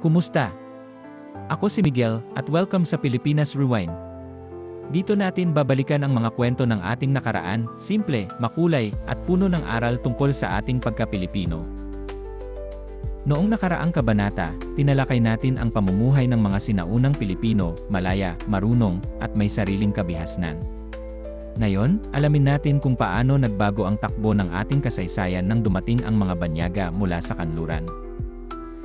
Kumusta? Ako si Miguel at welcome sa Pilipinas Rewind. Dito natin babalikan ang mga kwento ng ating nakaraan, simple, makulay, at puno ng aral tungkol sa ating pagka-Pilipino. Noong nakaraang kabanata, tinalakay natin ang pamumuhay ng mga sinaunang Pilipino, malaya, marunong, at may sariling kabihasnan. Ngayon, alamin natin kung paano nagbago ang takbo ng ating kasaysayan nang dumating ang mga Banyaga mula sa kanluran.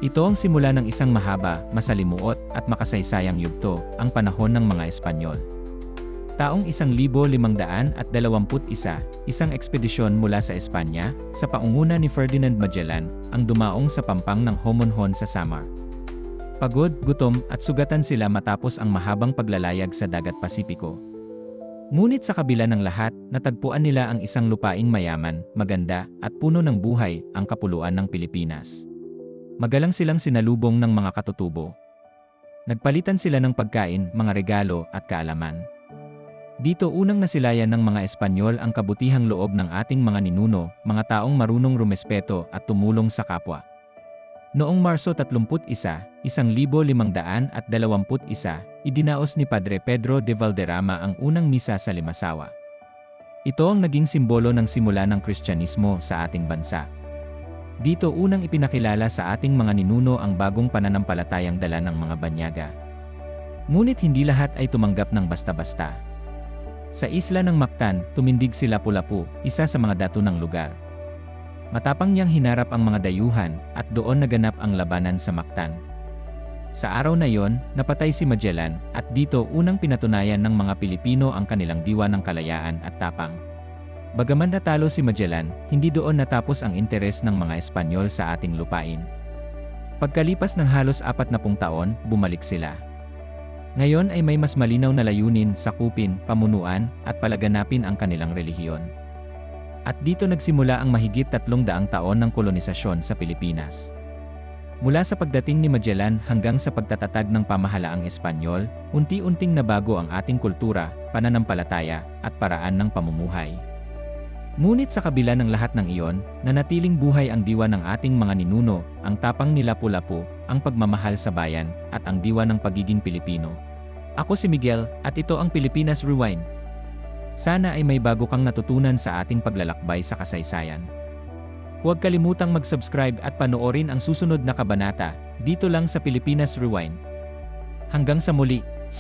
Ito ang simula ng isang mahaba, masalimuot, at makasaysayang yugto, ang panahon ng mga Espanyol. Taong 1521, isang ekspedisyon mula sa Espanya, sa paunguna ni Ferdinand Magellan, ang dumaong sa pampang ng Homonhon sa Samar. Pagod, gutom, at sugatan sila matapos ang mahabang paglalayag sa Dagat Pasipiko. Ngunit sa kabila ng lahat, natagpuan nila ang isang lupaing mayaman, maganda, at puno ng buhay, ang kapuluan ng Pilipinas. Magalang silang sinalubong ng mga katutubo. Nagpalitan sila ng pagkain, mga regalo, at kaalaman. Dito unang nasilayan ng mga Espanyol ang kabutihang loob ng ating mga ninuno, mga taong marunong rumespeto at tumulong sa kapwa. Noong Marso 31, 1521, idinaos ni Padre Pedro de Valderrama ang unang misa sa Limasawa. Ito ang naging simbolo ng simula ng Kristyanismo sa ating bansa. Dito unang ipinakilala sa ating mga ninuno ang bagong pananampalatayang dala ng mga Banyaga. Ngunit hindi lahat ay tumanggap ng basta-basta. Sa isla ng Mactan, tumindig si Lapu-Lapu, isa sa mga dato ng lugar. Matapang niyang hinarap ang mga dayuhan, at doon naganap ang labanan sa Mactan. Sa araw na yon, napatay si Magellan, at dito unang pinatunayan ng mga Pilipino ang kanilang diwa ng kalayaan at tapang. Bagaman natalo si Magellan, hindi doon natapos ang interes ng mga Espanyol sa ating lupain. Pagkalipas ng halos 40 taon, bumalik sila. Ngayon ay may mas malinaw na layunin, sakupin, pamunuan, at palaganapin ang kanilang relihiyon. At dito nagsimula ang mahigit 300 taon ng kolonisasyon sa Pilipinas. Mula sa pagdating ni Magellan hanggang sa pagtatatag ng pamahalaang Espanyol, unti-unting nabago ang ating kultura, pananampalataya, at paraan ng pamumuhay. Ngunit sa kabila ng lahat ng iyon, nanatiling buhay ang diwa ng ating mga ninuno, ang tapang ni Lapu-Lapu, ang pagmamahal sa bayan, at ang diwa ng pagiging Pilipino. Ako si Miguel, at ito ang Pilipinas Rewind. Sana ay may bago kang natutunan sa ating paglalakbay sa kasaysayan. Huwag kalimutang mag-subscribe at panoorin ang susunod na kabanata, dito lang sa Pilipinas Rewind. Hanggang sa muli!